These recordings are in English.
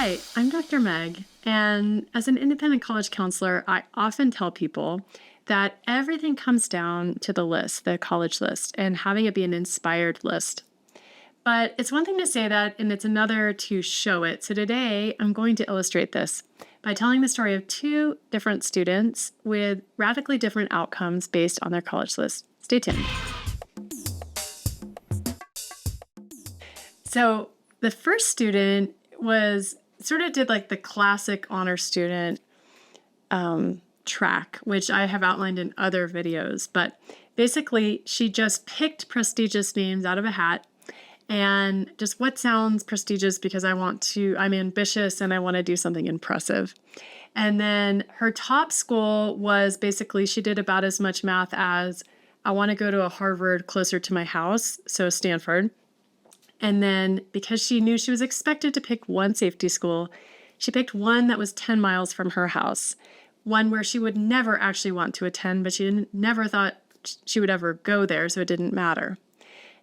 Hi, I'm Dr. Meg, and as an independent college counselor, I often tell people that everything comes down to the list, the college list, and having it be an inspired list. But it's one thing to say that, and it's another to show it. So today, I'm going to illustrate this by telling the story of two different students with radically different outcomes based on their college list. Stay tuned. So the first student was sort of did like the classic honor student track, which I have outlined in other videos. But basically, she just picked prestigious names out of a hat and just what sounds prestigious because I'm ambitious and I want to do something impressive. And then her top school was basically she did about as much math as I want to go to a Harvard closer to my house, so Stanford. And then because she knew she was expected to pick one safety school, she picked one that was 10 miles from her house, one where she would never actually want to attend, but she never thought she would ever go there, so it didn't matter.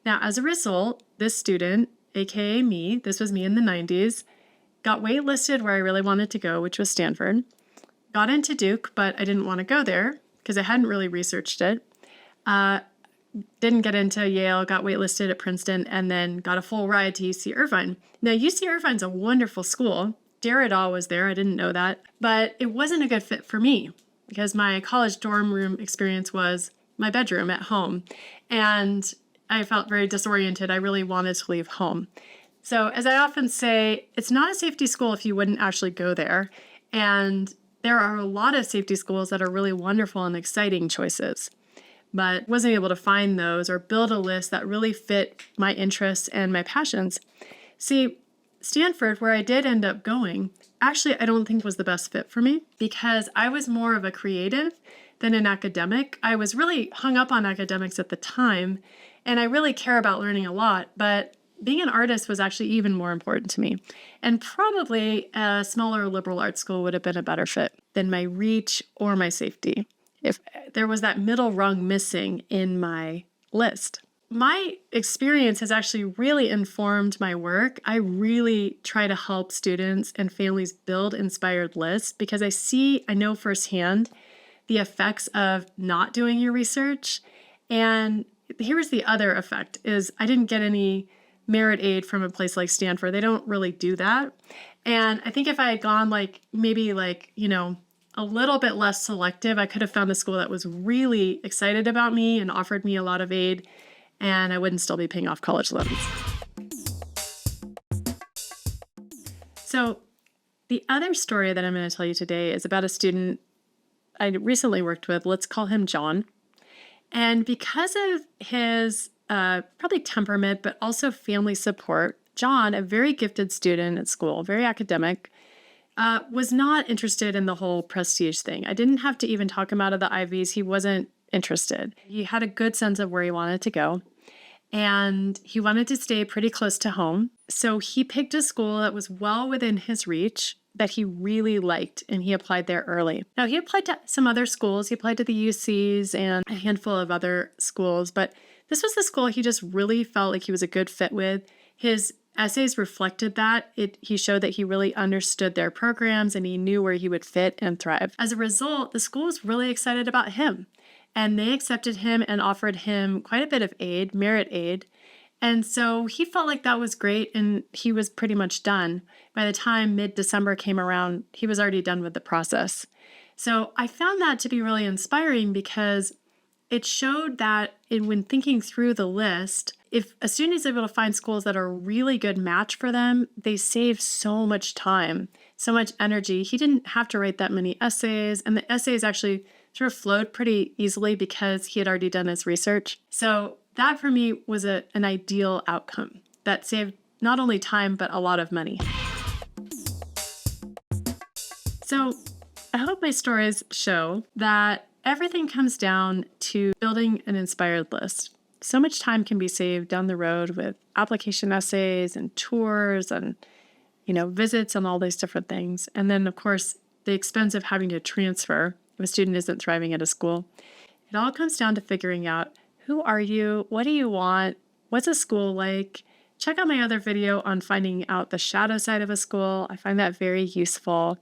Now, as a result, this student, aka me, this was me in the 90s, got waitlisted where I really wanted to go, which was Stanford, got into Duke, but I didn't want to go there because I hadn't really researched it. Didn't get into Yale, got waitlisted at Princeton, and then got a full ride to UC Irvine. Now, UC Irvine's a wonderful school. Derrida was there. I didn't know that. But it wasn't a good fit for me because my college dorm room experience was my bedroom at home. And I felt very disoriented. I really wanted to leave home. So as I often say, it's not a safety school if you wouldn't actually go there. And there are a lot of safety schools that are really wonderful and exciting choices, but wasn't able to find those or build a list that really fit my interests and my passions. See, Stanford, where I did end up going, actually I don't think was the best fit for me because I was more of a creative than an academic. I was really hung up on academics at the time, and I really care about learning a lot, but being an artist was actually even more important to me. And probably a smaller liberal arts school would have been a better fit than my reach or my safety if there was that middle rung missing in my list. My experience has actually really informed my work. I really try to help students and families build inspired lists because I know firsthand the effects of not doing your research. And here's the other effect is I didn't get any merit aid from a place like Stanford. They don't really do that. And I think if I had gone a little bit less selective, I could have found a school that was really excited about me and offered me a lot of aid, and I wouldn't still be paying off college loans. So the other story that I'm going to tell you today is about a student I recently worked with. Let's call him John. And because of his probably temperament, but also family support, John, a very gifted student at school, very academic, was not interested in the whole prestige thing. I didn't have to even talk him out of the Ivies. He wasn't interested. He had a good sense of where he wanted to go, and he wanted to stay pretty close to home. So he picked a school that was well within his reach that he really liked, and he applied there early. Now, he applied to some other schools. He applied to the UCs and a handful of other schools, but this was the school he just really felt like he was a good fit with. His essays reflected that. He showed that he really understood their programs and he knew where he would fit and thrive. As a result, the school was really excited about him, and they accepted him and offered him quite a bit of aid, merit aid. And so he felt like that was great, and he was pretty much done. By the time mid-December came around, he was already done with the process. So I found that to be really inspiring because it showed that when thinking through the list, if a student is able to find schools that are a really good match for them, they save so much time, so much energy. He didn't have to write that many essays, and the essays actually sort of flowed pretty easily because he had already done his research. So that for me was an ideal outcome that saved not only time, but a lot of money. So I hope my stories show that everything comes down to building an inspired list. So much time can be saved down the road with application essays and tours and, visits and all these different things. And then, of course, the expense of having to transfer if a student isn't thriving at a school. It all comes down to figuring out who are you, what do you want, what's a school like, check out my other video on finding out the shadow side of a school. I find that very useful.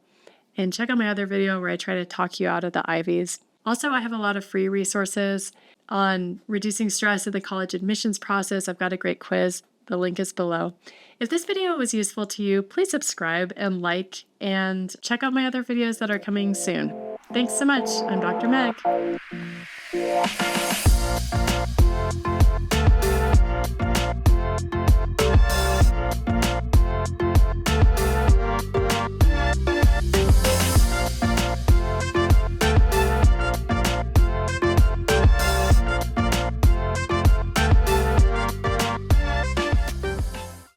And check out my other video where I try to talk you out of the Ivies. Also, I have a lot of free resources on reducing stress in the college admissions process. I've got a great quiz. The link is below. If this video was useful to you, please subscribe and like, and check out my other videos that are coming soon. Thanks so much. I'm Dr. Meg.